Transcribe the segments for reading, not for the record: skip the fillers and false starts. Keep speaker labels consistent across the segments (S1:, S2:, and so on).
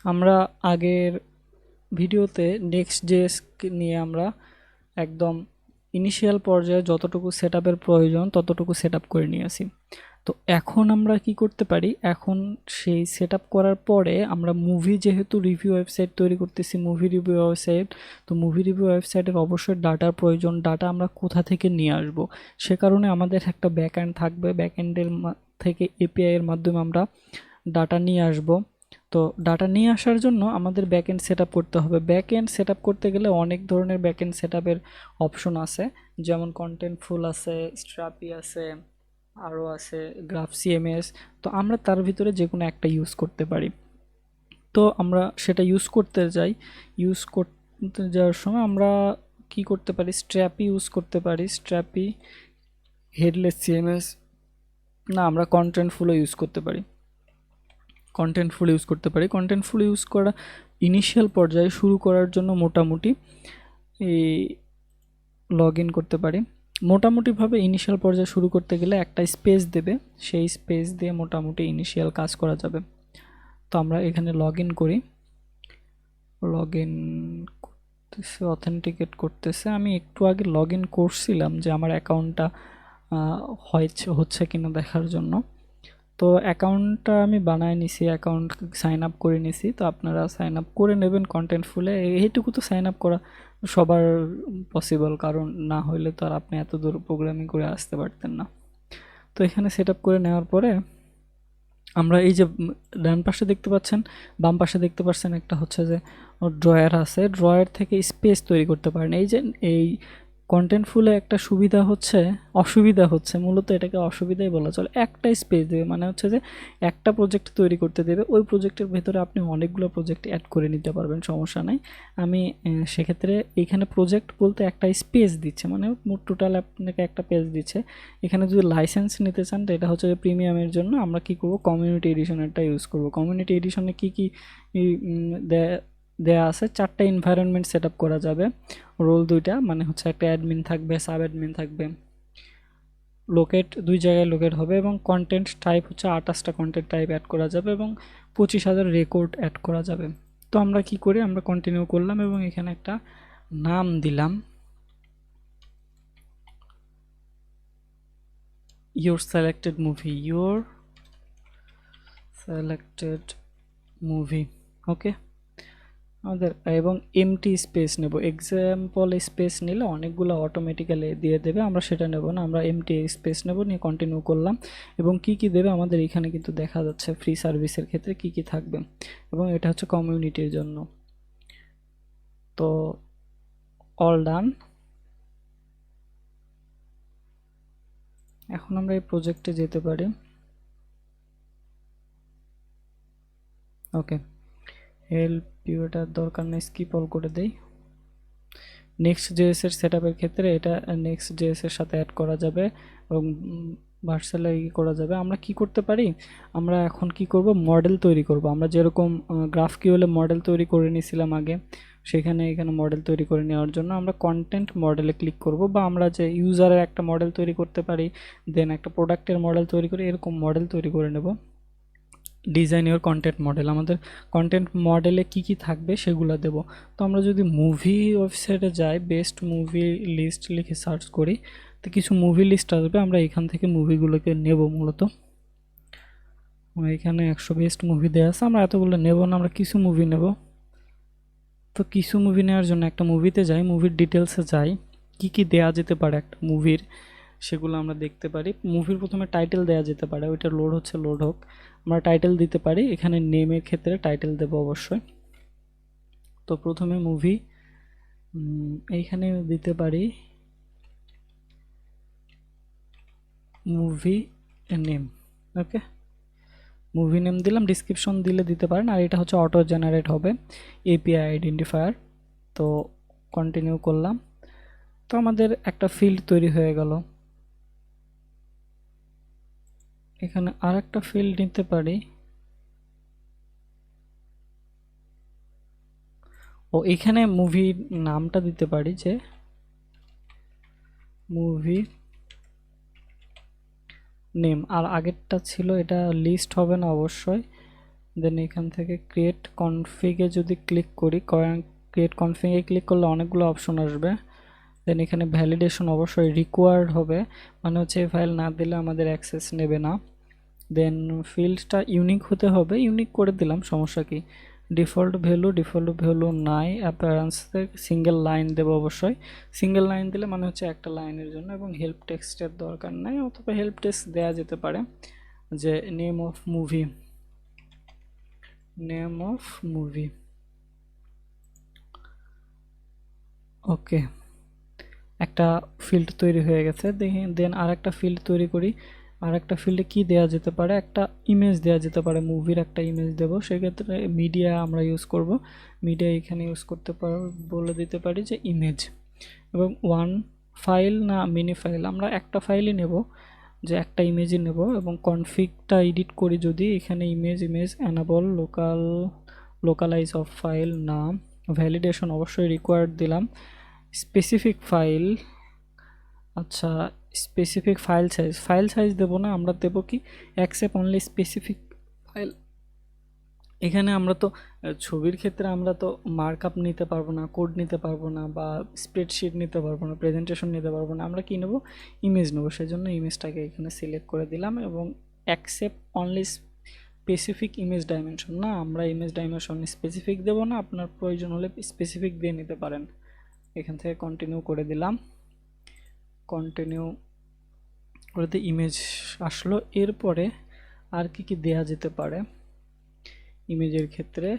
S1: আমরা আগের ভিডিওতে next.js নিয়ে আমরা একদম ইনিশিয়াল পর্যায়ে যতটুকু সেটআপের প্রয়োজন ততটুকু সেটআপ করে নিয়েছি। তো এখন আমরা কি করতে পারি, এখন সেই সেটআপ করার পরে আমরা মুভি যেহেতু রিভিউ ওয়েবসাইট তৈরি করতেছি, মুভি রিভিউ ওয়েবসাইট, তো মুভি রিভিউ ওয়েবসাইটের অবশ্যই ডাটার প্রয়োজন। ডাটা আমরা কোথা থেকে নিয়ে আসব, সে কারণে আমাদের একটা ব্যাকএন্ড থাকবে, ব্যাকএন্ডের থেকে এপিআই এর মাধ্যমে আমরা ডাটা নিয়ে আসব। তো ডাটা নিয়ে আসার জন্য আমাদের ব্যাকএন্ড সেটআপ করতে হবে। ব্যাকএন্ড সেটআপ করতে গেলে অনেক ধরনের ব্যাকএন্ড সেটআপের অপশন আছে, যেমন কন্টেন্টফুল আছে, স্ট্রাপি আছে, আরও আছে গ্রাফ সিএমএস। তো আমরা তার ভিতরে যে কোনো একটা ইউজ করতে পারি। তো আমরা সেটা ইউজ করতে যাই, ইউজ করতে যাওয়ার সময় আমরা কি করতে পারি, স্ট্র্যাপি ইউজ করতে পারি, স্ট্র্যাপি, হেডলেস সিএমএস, না আমরা কন্টেন্টফুলও ইউজ করতে পারি, কন্টেন্টফুল ইউজ করতে পারি। কন্টেন্টফুল ইউজ করা ইনিশিয়াল পর্যায়ে শুরু করার জন্য মোটামুটি এই লগ ইন করতে পারি। মোটামুটিভাবে ইনিশিয়াল পর্যায়ে শুরু করতে গেলে একটা স্পেস দেবে, সেই স্পেস দিয়ে মোটামুটি ইনিশিয়াল কাজ করা যাবে। তো আমরা এখানে লগ ইন করি, লগ ইন করতেছে, অথেন্টিকেট করতেছে। আমি একটু আগে লগ ইন করছিলাম যে আমার অ্যাকাউন্টটা হচ্ছে কিনা দেখার জন্য। তো অ্যাকাউন্টটা আমি বানায় নিছি, অ্যাকাউন্ট সাইন আপ করে নিছি। তো আপনারা সাইন আপ করে নেবেন কন্টেন্টফুলে, এইটুকু তো সাইন আপ করা সবার পসিবল, কারণ না হইলে তো আর আপনি এত দূর প্রোগ্রামিং করে আসতে পারতেন না। তো এখানে সেট আপ করে নেওয়ার পরে আমরা এই যে ডান পাশে দেখতে পাচ্ছেন, বাম পাশে দেখতে পাচ্ছেন একটা হচ্ছে যে ড্রয়ার আছে, ড্রয়ার থেকে স্পেস তৈরি করতে পারেন। এই যে এই কন্টেন্টফুলে একটা অসুবিধা হচ্ছে মূলত, এটাকে অসুবিধাই বলা চলে। একটা স্পেস দেবে মানে হচ্ছে যে একটা প্রজেক্ট তৈরি করতে দেবে, ওই প্রজেক্টের ভেতরে আপনি অনেকগুলো প্রজেক্ট অ্যাড করে নিতে পারবেন, সমস্যা নাই। আমি সেক্ষেত্রে এইখানে প্রজেক্ট বলতে একটা স্পেস দিচ্ছে, মানে মোট টোটাল আপনাকে একটা পেজ দিচ্ছে। এখানে যদি লাইসেন্স নিতে চান, তো এটা হচ্ছে যে প্রিমিয়ামের জন্য আমরা কি করব, কমিউনিটি এডিশনেরটা ইউজ করব। কমিউনিটি এডিশনে কি কি দেয়া আছে, 4টা এনভায়রনমেন্ট সেট আপ করা যাবে, রোল 2টা, মানে হচ্ছে একটা অ্যাডমিন থাকবে, সাব অ্যাডমিন থাকবে, লোকেট 2 জায়গায় লোকেট হবে, এবং কন্টেন্ট টাইপ হচ্ছে 28টা কন্টেন্ট টাইপ অ্যাড করা যাবে, এবং 25,000 রেকর্ড অ্যাড করা যাবে। তো আমরা কি করি, আমরা কন্টিনিউ করলাম এবং এখানে একটা নাম দিলাম, ইউর সিলেক্টেড মুভি, ওকে। আমাদের এবং এমটি স্পেস নেব, এক্সাম্পল স্পেস নিলে অনেকগুলো অটোমেটিক্যালি দিয়ে দেবে, আমরা সেটা নেব না, আমরা এমটি স্পেস নেব, নিয়ে কন্টিনিউ করলাম। এবং কি কি দেবে আমাদের এখানে কিন্তু দেখা যাচ্ছে ফ্রি সার্ভিসের ক্ষেত্রে কি কি থাকবে, এবং এটা হচ্ছে কমিউনিটির জন্য। তো অল ডান। এখন আমরা এই প্রজেক্টে যেতে পারি, ওকে। হেল্প ইউ, এটার দরকার নেই, স্কিপ অল করে দেই। next.js এর সেটআপের ক্ষেত্রে এটা next.js এর সাথে অ্যাড করা যাবে এবং ভার্সালে করা যাবে। আমরা কি করতে পারি, আমরা এখন কি করব, মডেল তৈরি করব। আমরা যেরকম গ্রাফকিউএল এ মডেল তৈরি করে নিয়েছিলাম আগে, সেখানে এখানে মডেল তৈরি করে নেওয়ার জন্য আমরা কন্টেন্ট মডেলে ক্লিক করব, বা আমরা যে ইউজারের একটা মডেল তৈরি করতে পারি, দেন একটা প্রোডাক্টের মডেল তৈরি করে, এরকম মডেল তৈরি করে নেব। ডিজাইন ইওর কন্টেন্ট মডেল, আমাদের কন্টেন্ট মডেলে কি কি থাকবে সেগুলো দেব। তো আমরা যদি মুভি ওয়েবসাইটে যাই, বেস্ট মুভি লিস্ট লিখে সার্চ করি, তো কিছু মুভি লিস্ট আসবে, আমরা এখান থেকে মুভিগুলোকে নেব। মূলত এখানে 100 বেস্ট মুভি দেওয়া আছে, আমরা এতগুলো নেব না, আমরা কিছু মুভি নেব। তো কিছু মুভি নেওয়ার জন্য একটা মুভিতে যাই, মুভির ডিটেলসে যাই, কি কি দেয়া যেতে পারে একটা মুভির, সেগুলো আমরা দেখতে পারি। মুভির প্রথমে টাইটেল দেওয়া যেতে পারে, ওইটা লোড হচ্ছে, লোড হোক। আমরা টাইটেল দিতে পারি, এখানে নেমের ক্ষেত্রে টাইটেল দেব অবশ্যই। তো প্রথমে মুভি এইখানে দিতে পারি মুভি নেম, ওকে। মুভি নেম দিলাম, ডিসক্রিপশন দিতে পারেন, আর এটা হচ্ছে অটো জেনারেট হবে, এপিআই আইডেন্টিফায়ার। তো কন্টিনিউ করলাম, তো আমাদের একটা ফিল্ড তৈরি হয়ে গেল। এখানে আর একটা ফিল্ড নিতে পারি, ও এখানে মুভির নামটা দিতে পারি, যে মুভি নেম। আর আগেরটা ছিল, এটা লিস্ট হবে না অবশ্যই, দেন এখান থেকে ক্রিয়েট কনফিগে যদি ক্লিক করি, ক্রিয়েট কনফিগে ক্লিক করলে অনেকগুলো অপশন আসবে। দেন এখানে ভ্যালিডেশন অবশ্যই রিকোয়ার্ড হবে, মানে হচ্ছে এই ফাইল না দিলে আমাদের অ্যাক্সেস নেবে না। দেন ফিল্ডটা ইউনিক হতে হবে, ইউনিক করে দিলাম, সমস্যা কি। ডিফল্ট ভ্যালু নাই। অ্যাপিয়ারেন্সে সিঙ্গেল লাইন দেবো অবশ্যই, সিঙ্গেল লাইন দিলে মানে হচ্ছে একটা লাইনের জন্য, এবং হেল্প টেক্সটের দরকার নাই, অথবা হেল্প টেক্সট দেওয়া যেতে পারে যে নেম অফ মুভি। ওকে, একটা ফিল্ড তৈরি হয়ে গেছে। দেন আর একটা ফিল্ড তৈরি করি। আর একটা ফিল্ডে কি দেওয়া যেতে পারে, একটা ইমেজ দেওয়া যেতে পারে, মুভির একটা ইমেজ দেবো। সেক্ষেত্রে মিডিয়া আমরা ইউজ করব, মিডিয়া এখানে ইউজ করতে বলে দিতে পারি যে ইমেজ, এবং ওয়ান ফাইল না মিনি ফাইল, আমরা একটা ফাইলই নেব, যে একটা ইমেজই নেব। এবং কনফিগটা এডিট করি যদি, এখানে image enable localise of file নাম, ভ্যালিডেশন অবশ্যই রিকোয়ার্ড দিলাম। স্পেসিফিক ফাইল, আচ্ছা স্পেসিফিক ফাইল সাইজ দেবো না, আমরা দেবো কি অ্যাকসেপ্ট অনলি স্পেসিফিক ফাইল। এখানে আমরা তো ছবির ক্ষেত্রে আমরা তো মার্কআপ নিতে পারবো না, কোড নিতে পারবো না, বা স্প্রেডশিট নিতে পারবো না, প্রেজেন্টেশন নিতে পারবো না, আমরা কি নেব, ইমেজ নেব। সেজন্য ইমেজটাকে এখানে সিলেক্ট করে দিলাম, এবং accept only specific image dimension, না আমরা ইমেজ ডাইমেনশন স্পেসিফিক দেবো না, আপনার প্রয়োজন হলে স্পেসিফিক দিয়ে নিতে পারেন। এখান থেকে কন্টিনিউ করে দিলাম, কন্টিনিউ করতে ইমেজ আসলো। এরপরে আর কি দেয়া যেতে পারে ইমেজের ক্ষেত্রে,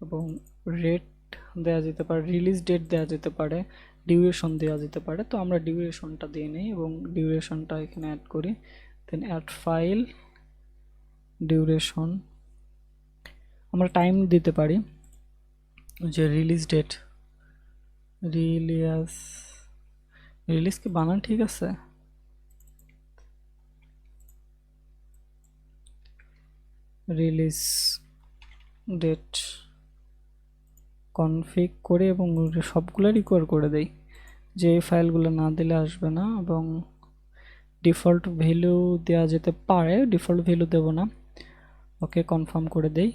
S1: এবং রেট দেওয়া যেতে পারে, রিলিজ ডেট দেওয়া যেতে পারে, ডিউরেশন দেওয়া যেতে পারে। তো আমরা ডিউরেশনটা দিয়ে নিই, এবং ডিউরেশনটা এখানে অ্যাড করি। দেন অ্যাড ফাইল ডিউরেশন, আমরা টাইম দিতে পারি, যে রিলিজ ডেট, রিলিজ কি বানান ঠিক আছে, রিলিজ ডেট কনফিগ করে, এবং সবগুলো রিকোয়ার করে দেই, যে এই ফাইলগুলো না দিলে আসবে না। এবং ডিফল্ট ভ্যালু দেওয়া যেতে পারে, ডিফল্ট ভ্যালু দেব না। ওকে, কনফার্ম করে দেই।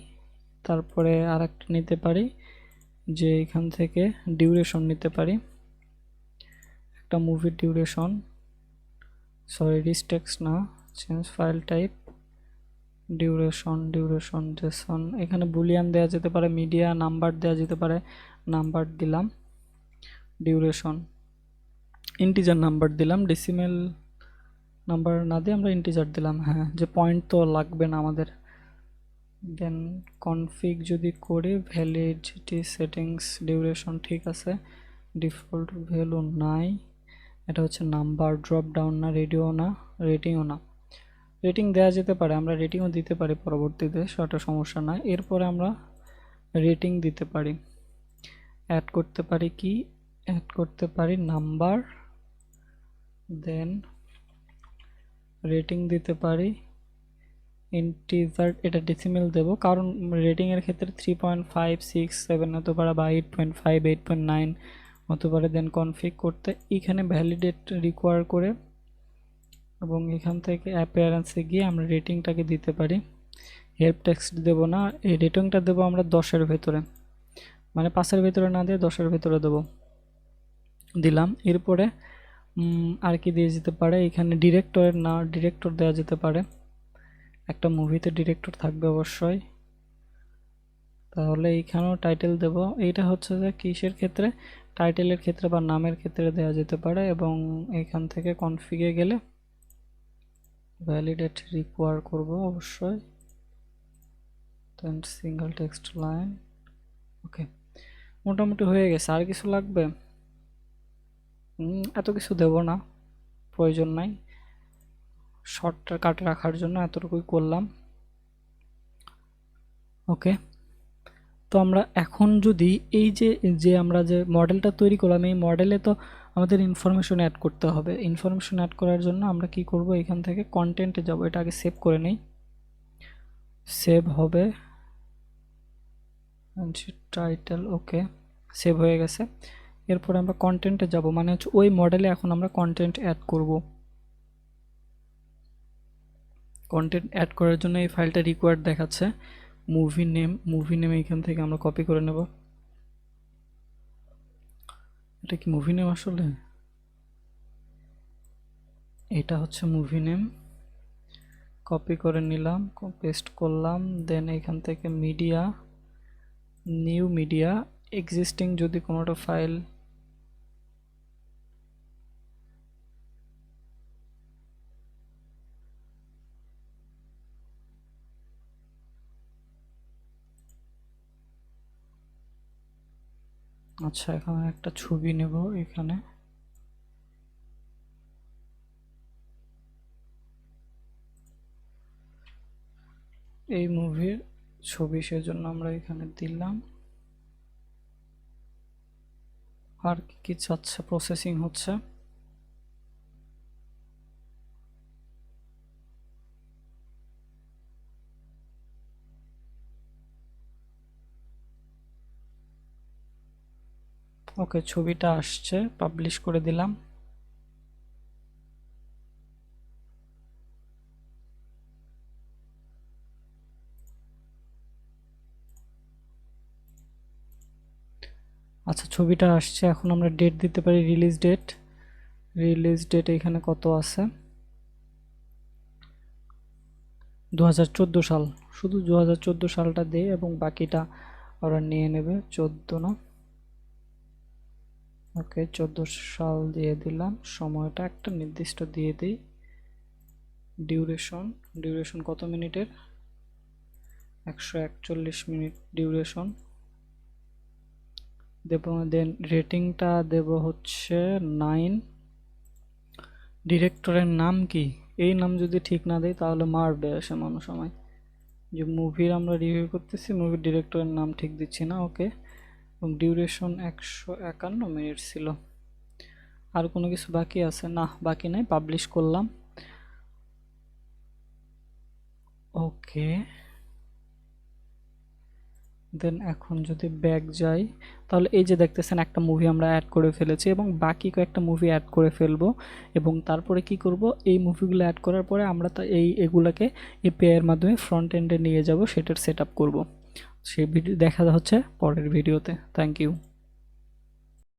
S1: তারপরে আর একটা নিতে পারি, যে এখান থেকে ডিউরেশন নিতে পারি, একটা মুভির ডিউরেশন, সরি রিস্টেক্স না, change file type, duration Jason. এখানে বুলিয়ান দেওয়া যেতে পারে, মিডিয়া নাম্বার দেওয়া যেতে পারে, নাম্বার দিলাম। ডিউরেশন ইন্টিজার নাম্বার দিলাম, ডেসিমেল নাম্বার না দিয়ে আমরা ইন্টিজার দিলাম, হ্যাঁ, যে পয়েন্ট তো লাগবে না আমাদের। দেন কনফিগ যদি করি, ভ্যালিডিটি সেটিংস ডিউরেশন ঠিক আছে, ডিফল্ট ভ্যালু নাই, এটা হচ্ছে নাম্বার, ড্রপ ডাউন না, রেটিংও না। রেটিং দেওয়া যেতে পারে, আমরা রেটিংও দিতে পারি পরবর্তীতে, সেটা সমস্যা না। এরপরে আমরা রেটিং দিতে পারি, অ্যাড করতে পারি কি, অ্যাড করতে পারি নাম্বার, দেন রেটিং দিতে পারি ইন্টিজার, এটা ডেসিমেল দেব, কারণ রেটিংয়ের ক্ষেত্রে 3.567 হতে পারে, বা 8.5 8.9 হতে পারে। দেন কনফিগ করতে এখানে ভ্যালিডেট রিকোয়ার করে, এবং এখান থেকে অ্যাপিয়ারেন্সে গিয়ে আমরা রেটিংটাকে দিতে পারি। হেল্প টেক্সট দেব না, এই রেটিংটা দেবো আমরা 10-এর ভেতরে, মানে 5-এর ভেতরে না দিয়ে 10-এর ভেতরে দেবো, দিলাম। এরপরে আর কি দিয়ে যেতে পারে, এখানে ডিরেক্টরের না, ডিরেক্টর দেওয়া যেতে পারে, একটা মুভিতে ডিরেক্টর থাকবে অবশ্যই। তাহলে এইখানেও টাইটেল দেব, এইটা হচ্ছে যে কিসের ক্ষেত্রে, টাইটেলের ক্ষেত্রে বা নামের ক্ষেত্রে দেওয়া যেতে পারে। এবং এখান থেকে কনফিগে গেলে ভ্যালিডেট রিকোয়ার করব অবশ্যই, দেন সিঙ্গেল টেক্সট লাইন। ওকে, মোটামুটি হয়ে গেছে। আর কিছু লাগবে? এত কিছু দেব না, প্রয়োজন নাই, শর্টকাট রাখার জন্য এতটুকুই করলাম। ওকে, তো আমরা এখন যদি এই যে আমরা যে মডেলটা তৈরি করলাম, এই মডেলে তো আমাদের ইনফরমেশন অ্যাড করতে হবে। ইনফরমেশন অ্যাড করার জন্য আমরা কি করব, এখান থেকে কন্টেন্টে যাব, এটা আগে সেভ করে নেই, সেভ হবে টাইটেল। ওকে, সেভ হয়ে গেছে। এরপর আমরা কন্টেন্টে যাব, মানে হচ্ছে ওই মডেলে এখন আমরা কন্টেন্ট অ্যাড করব। কন্টেন্ট অ্যাড করার জন্য এই ফাইলটা রিকোয়ার্ড দেখাচ্ছে। মুভি নেম এখান থেকে আমরা কপি করে নেব। এটা কি মুভি নেম আসলে? এটা হচ্ছে মুভি নেম, কপি করে নিলাম, পেস্ট করলাম। দেন এখান থেকে মিডিয়া, নিউ মিডিয়া, এক্সিস্টিং যদি কোনোটা ফাইল, আচ্ছা এখানে একটা ছবি নেব। এখানে এই মুভির ছবি, সেজন্য আমরা এখানে দিলাম। আর কি চাচ্ছে? প্রসেসিং হচ্ছে। ওকে, ছবিটা আসছে, পাবলিশ করে দিলাম। আচ্ছা ছবিটা আসছে, এখন আমরা ডেট দিতে পারি, রিলিজ ডেট। রিলিজ ডেট এখানে কত আছে? 2014 সাল। শুধু 2014 সালটা দেই এবং বাকিটা ওরা নিয়ে নেবে। 14 না, ওকে 14 সাল দিয়ে দিলাম। সময়টা একটা নির্দিষ্ট দিয়ে দিই। ডিউরেশন কত মিনিটের? 141 মিনিট ডিউরেশন দেব। দেন রেটিংটা দেব হচ্ছে 9। ডিরেক্টরের নাম কি? এই নাম যদি ঠিক না দেই তাহলে মারবে এসে মানুষ আমায়, যে মুভির আমরা রিভিউ করতেছি, মুভির ডিরেক্টরের নাম ঠিক দিচ্ছি না। ওকে, এবং ডিউরেশন 151 মিনিট ছিল। আর কোনো কিছু বাকি আছে? না, বাকি নাই, পাবলিশ করলাম। ওকে, দেন এখন যদি ব্যাক যাই, তাহলে এই যে দেখতেছেন একটা মুভি আমরা অ্যাড করে ফেলেছি এবং বাকি কয়েকটা মুভি অ্যাড করে ফেলবো। এবং তারপরে কি করব, এই মুভিগুলো অ্যাড করার পরে আমরা তা এগুলাকে এপিআই এর মাধ্যমে ফ্রন্ট এন্ডে নিয়ে যাব, সেটার সেট আপ করবো। সেই ভিডিও দেখা হচ্ছে পরের ভিডিওতে। Thank you.